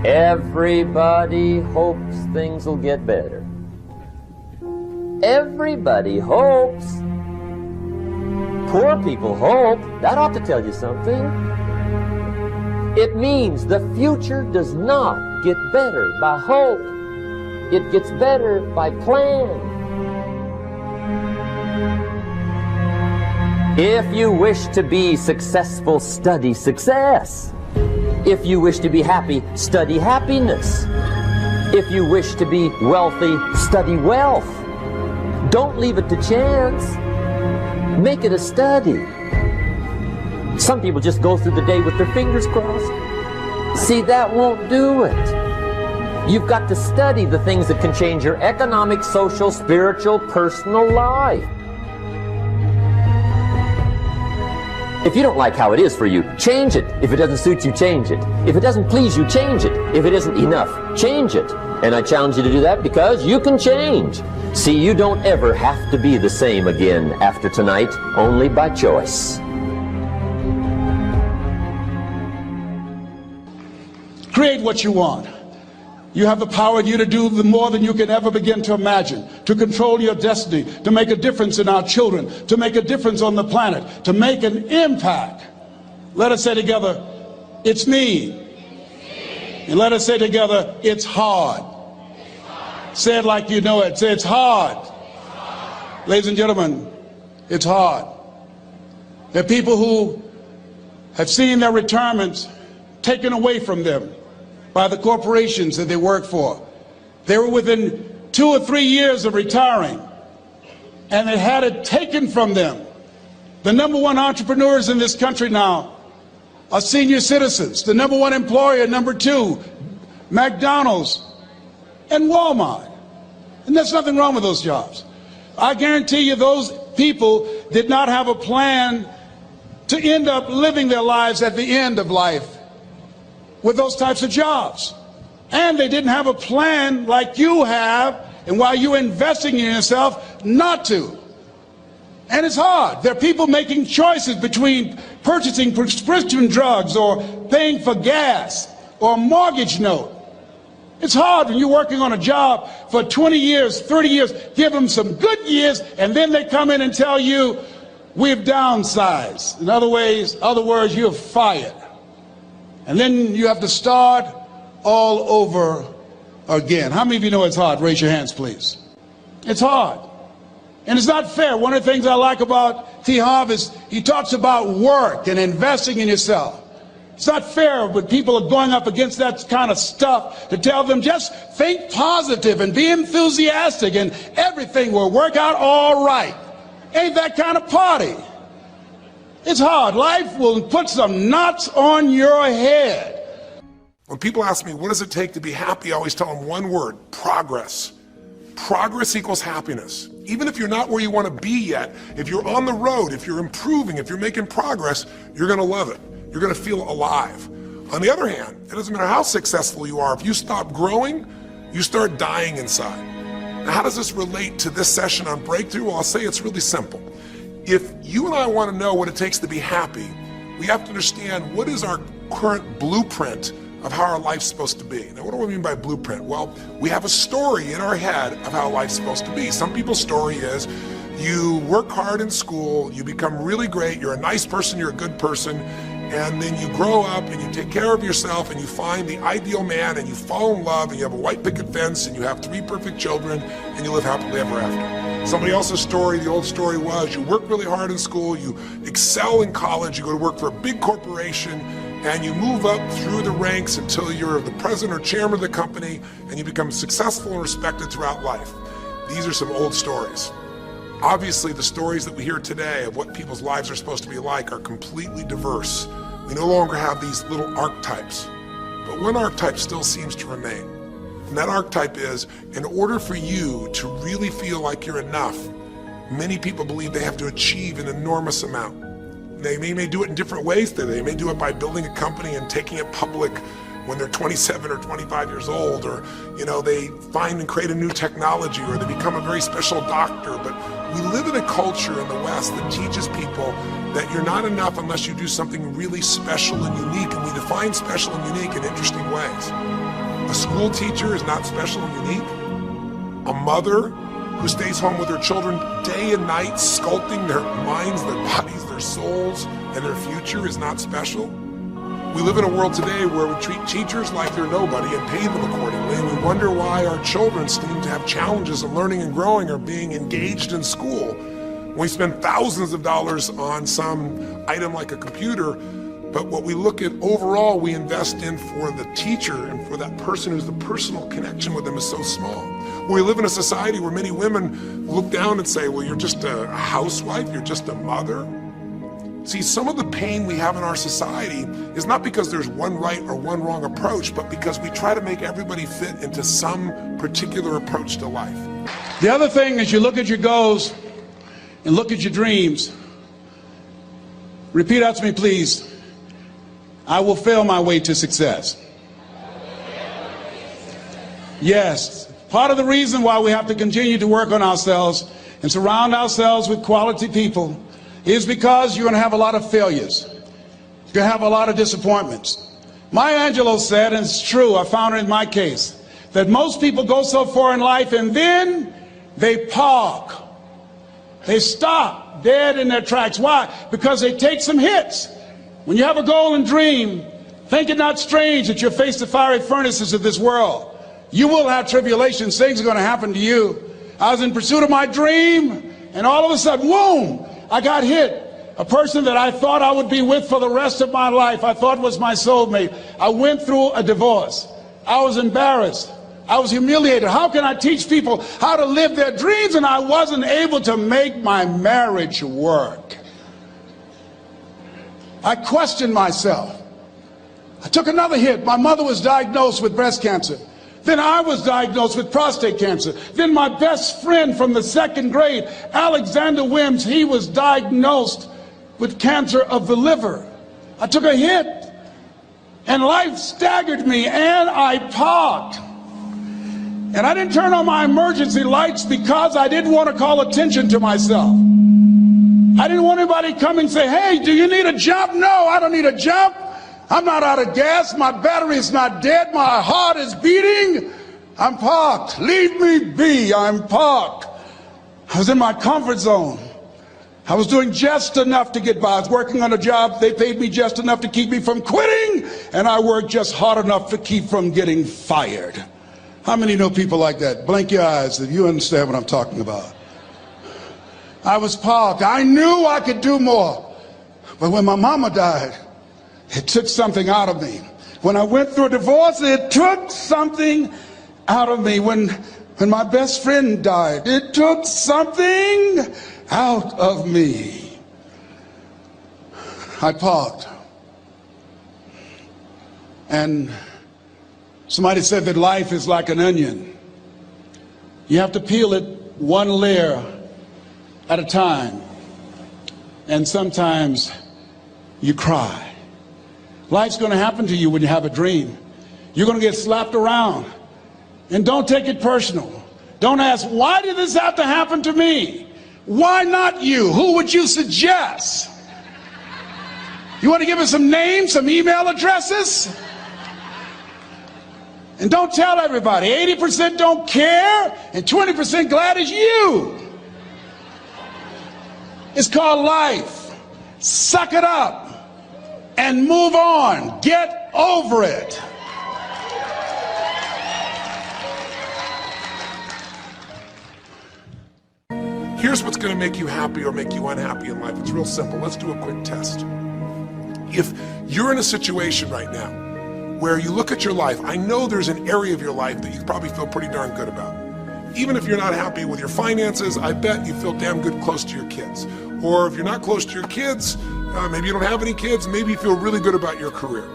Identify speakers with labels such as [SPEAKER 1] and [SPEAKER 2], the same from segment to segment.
[SPEAKER 1] Everybody hopes things will get better. Everybody hopes. Poor people hope. That ought to tell you something. It means the future does not get better by hope. It gets better by plan. If you wish to be successful, study success. If you wish to be happy, study happiness. If you wish to be wealthy, study wealth. Don't leave it to chance. Make it a study. Some people just go through the day with their fingers crossed. See, that won't do it. You've got to study the things that can change your economic, social, spiritual, personal life. If you don't like how it is for you, change it. If it doesn't suit you, change it. If it doesn't please you, change it. If it isn't enough, change it. And I challenge you to do that because you can change. See, you don't ever have to be the same again after tonight, only by choice.
[SPEAKER 2] Create what you want. You have the power in you to do more than you can ever begin to imagine, to control your destiny, to make a difference in our children, to make a difference on the planet, to make an impact. Let us say together, it's me. And let us say together, it's hard. Say it like you know it. Say it's hard. Ladies and gentlemen, it's hard. There are people who have seen their retirements taken away from them by the corporations that they work for. They were within 2 or 3 years of retiring, and they had it taken from them. The #1 entrepreneurs in this country now are senior citizens. The #1 employer, #2, McDonald's and Walmart. And there's nothing wrong with those jobs. I guarantee you those people did not have a plan to end up living their lives at the end of life with those types of jobs. And they didn't have a plan like you have, and while you're investing in yourself, not to. And it's hard. There are people making choices between purchasing prescription drugs or paying for gas or a mortgage note. It's hard when you're working on a job for 20 years, 30 years, give them some good years, and then they come in and tell you, we've downsized. In other words, you're fired. And then you have to start all over again. How many of you know it's hard? Raise your hands, please. It's hard. And it's not fair. One of the things I like about T. Harv is he talks about work and investing in yourself. It's not fair when people are going up against that kind of stuff to tell them just think positive and be enthusiastic and everything will work out all right. Ain't that kind of party. It's hard. Life will put some knots on your head.
[SPEAKER 3] When people ask me, what does it take to be happy? I always tell them one word, progress. Progress equals happiness. Even if you're not where you want to be yet, if you're on the road, if you're improving, if you're making progress, you're going to love it. You're going to feel alive. On the other hand, it doesn't matter how successful you are. If you stop growing, you start dying inside. Now, how does this relate to this session on breakthrough? Well, I'll say it's really simple. If you and I want to know what it takes to be happy, we have to understand what is our current blueprint of how our life's supposed to be. Now, what do I mean by blueprint? Well, we have a story in our head of how life's supposed to be. Some people's story is you work hard in school, you become really great, you're a nice person, you're a good person, and then you grow up and you take care of yourself and you find the ideal man and you fall in love and you have a white picket fence and you have 3 perfect children and you live happily ever after. Somebody else's story, the old story was you work really hard in school, you excel in college, you go to work for a big corporation, and you move up through the ranks until you're the president or chairman of the company and you become successful and respected throughout life. These are some old stories. Obviously, the stories that we hear today of what people's lives are supposed to be like are completely diverse. We no longer have these little archetypes, but one archetype still seems to remain. And that archetype is, in order for you to really feel like you're enough, many people believe they have to achieve an enormous amount. They may do it in different ways. They may do it by building a company and taking it public when they're 27 or 25 years old, or they find and create a new technology, or they become a very special doctor. But we live in a culture in the West that teaches people that you're not enough unless you do something really special and unique, and we define special and unique in interesting ways. A school teacher is not special and unique. A mother who stays home with her children day and night, sculpting their minds, their bodies, their souls, and their future is not special. We live in a world today where we treat teachers like they're nobody and pay them accordingly, and we wonder why our children seem to have challenges in learning and growing or being engaged in school. We spend thousands of dollars on some item like a computer, but what we look at overall, we invest in for the teacher and for that person who's the personal connection with them is so small. We live in a society where many women look down and say, well, you're just a housewife, you're just a mother. See, some of the pain we have in our society is not because there's one right or one wrong approach, but because we try to make everybody fit into some particular approach to life.
[SPEAKER 2] The other thing is you look at your goals and look at your dreams. Repeat after me, please. I will fail my way to success. Yes, part of the reason why we have to continue to work on ourselves and surround ourselves with quality people is because you're going to have a lot of failures. You're going to have a lot of disappointments. Maya Angelou said, and it's true, I found it in my case, that most people go so far in life and then they park. They stop dead in their tracks. Why? Because they take some hits. When you have a goal and dream, think it not strange that you'll face the fiery furnaces of this world. You will have tribulations. Things are going to happen to you. I was in pursuit of my dream, and all of a sudden, boom, I got hit. A person that I thought I would be with for the rest of my life, I thought was my soulmate. I went through a divorce. I was embarrassed. I was humiliated. How can I teach people how to live their dreams? And I wasn't able to make my marriage work. I questioned myself. I took another hit. My mother was diagnosed with breast cancer. Then I was diagnosed with prostate cancer. Then my best friend from the second grade, Alexander Wims, he was diagnosed with cancer of the liver. I took a hit, and life staggered me, and I parked. And I didn't turn on my emergency lights because I didn't want to call attention to myself. I didn't want anybody to come and say, hey, do you need a jump? No, I don't need a jump. I'm not out of gas. My battery is not dead. My heart is beating. I'm parked. Leave me be. I'm parked. I was in my comfort zone. I was doing just enough to get by. I was working on a job. They paid me just enough to keep me from quitting, and I worked just hard enough to keep from getting fired. How many know people like that? Blink your eyes if you understand what I'm talking about. I was parked. I knew I could do more. But when my mama died, it took something out of me. When I went through a divorce, it took something out of me. When my best friend died, it took something out of me. I parked. And somebody said that life is like an onion. You have to peel it one layer at a time. And sometimes you cry. Life's going to happen to you when you have a dream. You're going to get slapped around. And don't take it personal. Don't ask, why did this have to happen to me? Why not you? Who would you suggest? You want to give us some names, some email addresses? And don't tell everybody. 80% don't care, and 20% glad it's you. It's called life. Suck it up and move on. Get over it.
[SPEAKER 3] Here's what's going to make you happy or make you unhappy in life. It's real simple. Let's do a quick test. If you're in a situation right now where you look at your life, I know there's an area of your life that you probably feel pretty darn good about. Even if you're not happy with your finances, I bet you feel damn good close to your kids. Or if you're not close to your kids, maybe you don't have any kids, maybe you feel really good about your career.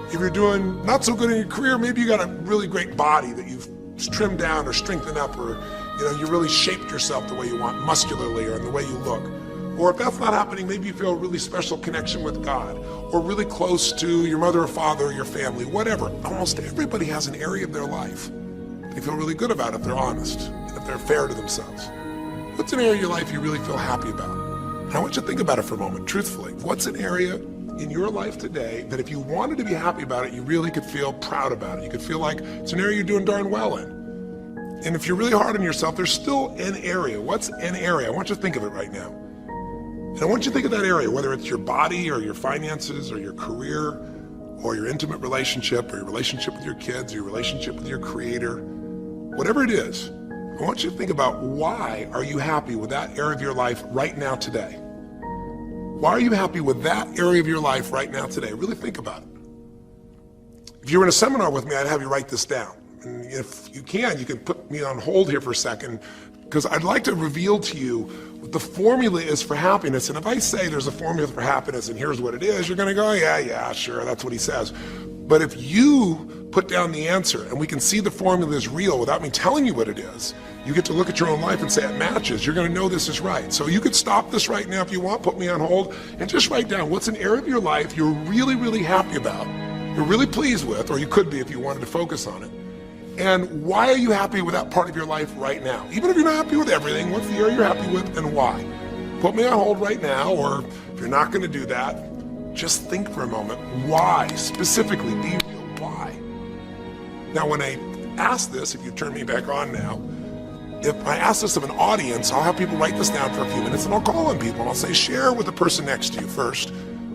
[SPEAKER 3] If you're doing not so good in your career, maybe you got a really great body that you've trimmed down or strengthened up, or you really shaped yourself the way you want, muscularly, or in the way you look. Or if that's not happening, maybe you feel a really special connection with God, or really close to your mother or father or your family, whatever. Almost everybody has an area of their life they feel really good about if they're honest and if they're fair to themselves. What's an area of your life you really feel happy about? And I want you to think about it for a moment, truthfully. What's an area in your life today that if you wanted to be happy about it, you really could feel proud about it? You could feel like it's an area you're doing darn well in. And if you're really hard on yourself, there's still an area. What's an area? I want you to think of it right now. And I want you to think of that area, whether it's your body or your finances or your career or your intimate relationship or your relationship with your kids or your relationship with your creator, whatever it is. I want you to think about, why are you happy with that area of your life right now today? Why are you happy with that area of your life right now today? Really think about it. If you were in a seminar with me, I'd have you write this down. And if you can put me on hold here for a second, because I'd like to reveal to you what the formula is for happiness. And if I say there's a formula for happiness and here's what it is, you're going to go, yeah, sure, that's what he says. But if you put down the answer and we can see the formula is real without me telling you what it is, you get to look at your own life and say it matches. You're going to know this is right. So you could stop this right now if you want, put me on hold, and just write down what's an area of your life you're really, really happy about, you're really pleased with, or you could be if you wanted to focus on it. And why are you happy with that part of your life right now? Even if you're not happy with everything, what's the area you're happy with and why? Put me on hold right now, or if you're not going to do that, just think for a moment. Why? Specifically, be real. Why? Now, when I ask this, if you turn me back on now, if I ask this of an audience, I'll have people write this down for a few minutes and I'll call on people and I'll say, share with the person next to you first.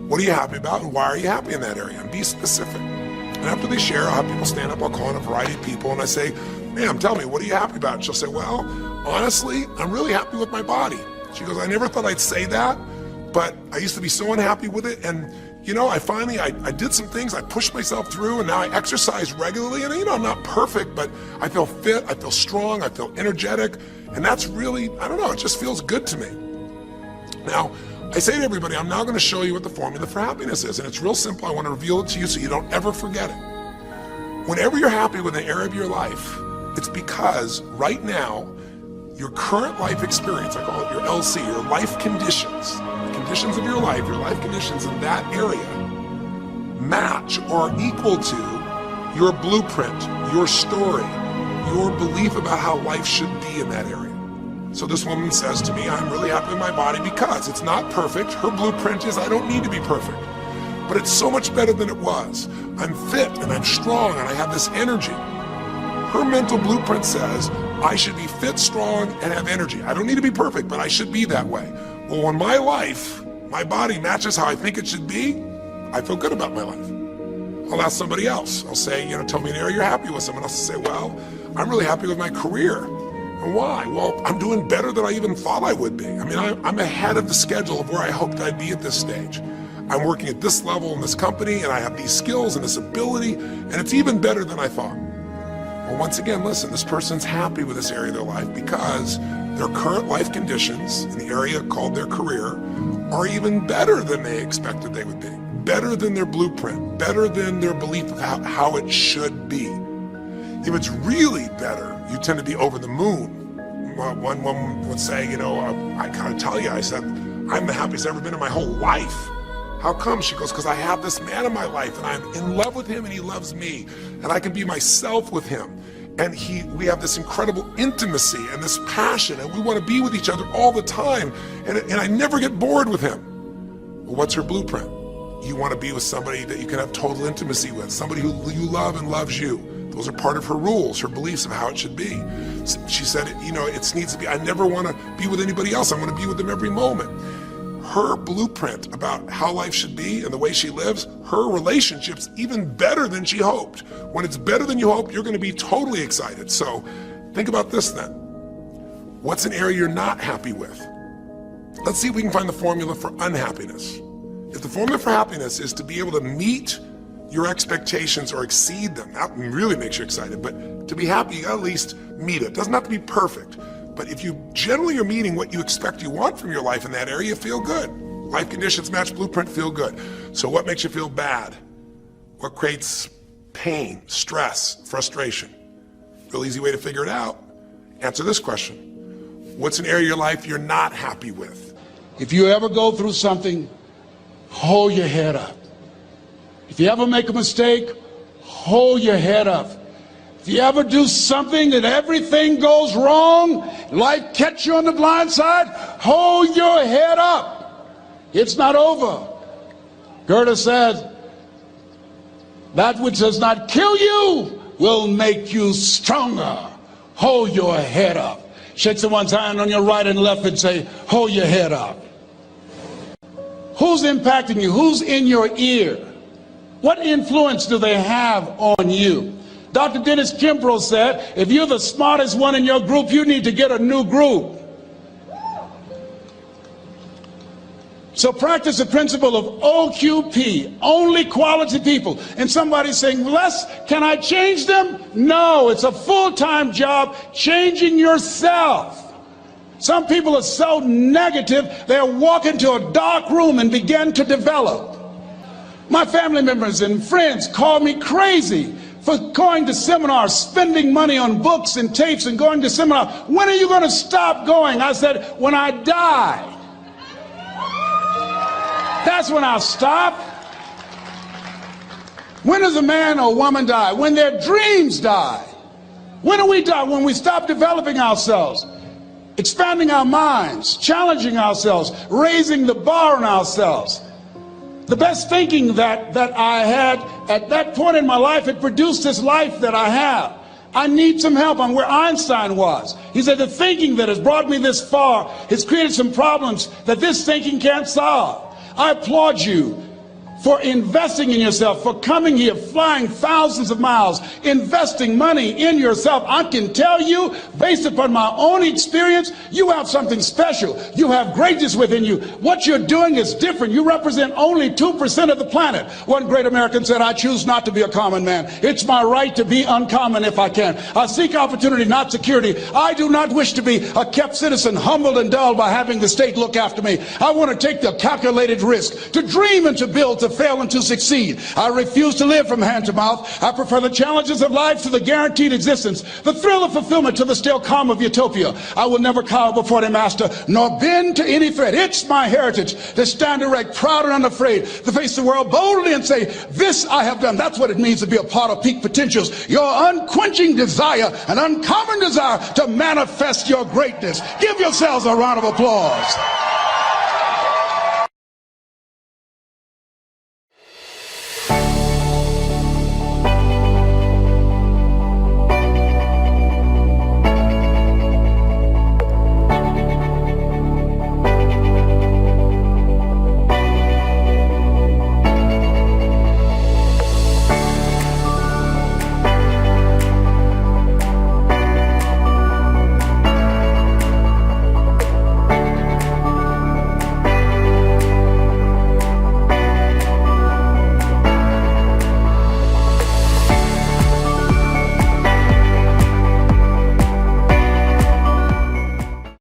[SPEAKER 3] What are you happy about and why are you happy in that area? And be specific. And after they share, I'll have people stand up, I'll call on a variety of people and I say, ma'am, tell me, what are you happy about? And she'll say, well, honestly, I'm really happy with my body. She goes, I never thought I'd say that, but I used to be so unhappy with it. And you know, I did some things, I pushed myself through, and now I exercise regularly. And you know, I'm not perfect, but I feel fit, I feel strong, I feel energetic. And that's really, I don't know, it just feels good to me. Now, I say to everybody, I'm now going to show you what the formula for happiness is. And it's real simple. I want to reveal it to you so you don't ever forget it. Whenever you're happy with an area of your life, it's because right now, your current life experience, I call it your LC, your life conditions, the conditions of your life conditions in that area match or equal to your blueprint, your story, your belief about how life should be in that area. So this woman says to me, I'm really happy with my body because it's not perfect. Her blueprint is I don't need to be perfect, but it's so much better than it was. I'm fit and I'm strong and I have this energy. Her mental blueprint says I should be fit, strong, and have energy. I don't need to be perfect, but I should be that way. Well, when my life, my body matches how I think it should be, I feel good about my life. I'll ask somebody else. I'll say, tell me an area you're happy with. Someone else will say, well, I'm really happy with my career. And why? Well, I'm doing better than I even thought I would be. I mean, I'm ahead of the schedule of where I hoped I'd be at this stage. I'm working at this level in this company, and I have these skills and this ability, and it's even better than I thought. Well, once again, listen, this person's happy with this area of their life because their current life conditions in the area called their career are even better than they expected they would be, better than their blueprint, better than their belief of how it should be. If it's really better, you tend to be over the moon. One woman would say, I gotta tell you, I said, I'm the happiest I've ever been in my whole life. How come? She goes, because I have this man in my life and I'm in love with him and he loves me and I can be myself with him. And we have this incredible intimacy and this passion and we want to be with each other all the time. And I never get bored with him. Well, what's her blueprint? You want to be with somebody that you can have total intimacy with, somebody who you love and loves you. Those are part of her rules, her beliefs of how it should be. She said, it needs to be, I never want to be with anybody else. I want to be with them every moment. Her blueprint about how life should be and the way she lives, her relationship's even better than she hoped. When it's better than you hoped, you're going to be totally excited. So think about this then. What's an area you're not happy with? Let's see if we can find the formula for unhappiness. If the formula for happiness is to be able to meet your expectations or exceed them, that really makes you excited, but to be happy, you gotta at least meet it. It doesn't have to be perfect, but if you generally are meeting what you expect you want from your life in that area, you feel good. Life conditions match blueprint, feel good. So what makes you feel bad? What creates pain, stress, frustration? Real easy way to figure it out. Answer this question. What's an area of your life you're not happy with?
[SPEAKER 2] If you ever go through something, hold your head up. If you ever make a mistake, hold your head up. If you ever do something that everything goes wrong, life catch you on the blind side, hold your head up. It's not over. Goethe said, that which does not kill you will make you stronger. Hold your head up. Shake someone's hand on your right and left and say, hold your head up. Who's impacting you? Who's in your ear? What influence do they have on you? Dr. Dennis Kimbrough said, if you're the smartest one in your group, you need to get a new group. So practice the principle of OQP, only quality people. And somebody's saying, Les, can I change them? No, it's a full-time job changing yourself. Some people are so negative, they'll walk into a dark room and begin to develop. My family members and friends call me crazy for going to seminars, spending money on books and tapes and going to seminars. When are you going to stop going? I said, when I die. That's when I'll stop. When does a man or woman die? When their dreams die. When do we die? When we stop developing ourselves, expanding our minds, challenging ourselves, raising the bar on ourselves. The best thinking that I had at that point in my life, it produced this life that I have. I need some help. I'm where Einstein was. He said the thinking that has brought me this far has created some problems that this thinking can't solve. I applaud you for investing in yourself, for coming here, flying thousands of miles, investing money in yourself. I can tell you, based upon my own experience, you have something special. You have greatness within you. What you're doing is different. You represent only 2% of the planet. One great American said, I choose not to be a common man. It's my right to be uncommon if I can. I seek opportunity, not security. I do not wish to be a kept citizen, humbled and dulled by having the state look after me. I want to take the calculated risk, to dream and to build, to fail and to succeed. I refuse to live from hand to mouth. I prefer the challenges of life to the guaranteed existence, the thrill of fulfillment to the still calm of utopia. I will never cower before the master, nor bend to any threat. It's my heritage to stand erect, proud and unafraid, to face the world boldly and say, this I have done. That's what it means to be a part of peak potentials. Your unquenching desire, an uncommon desire to manifest your greatness. Give yourselves a round of applause.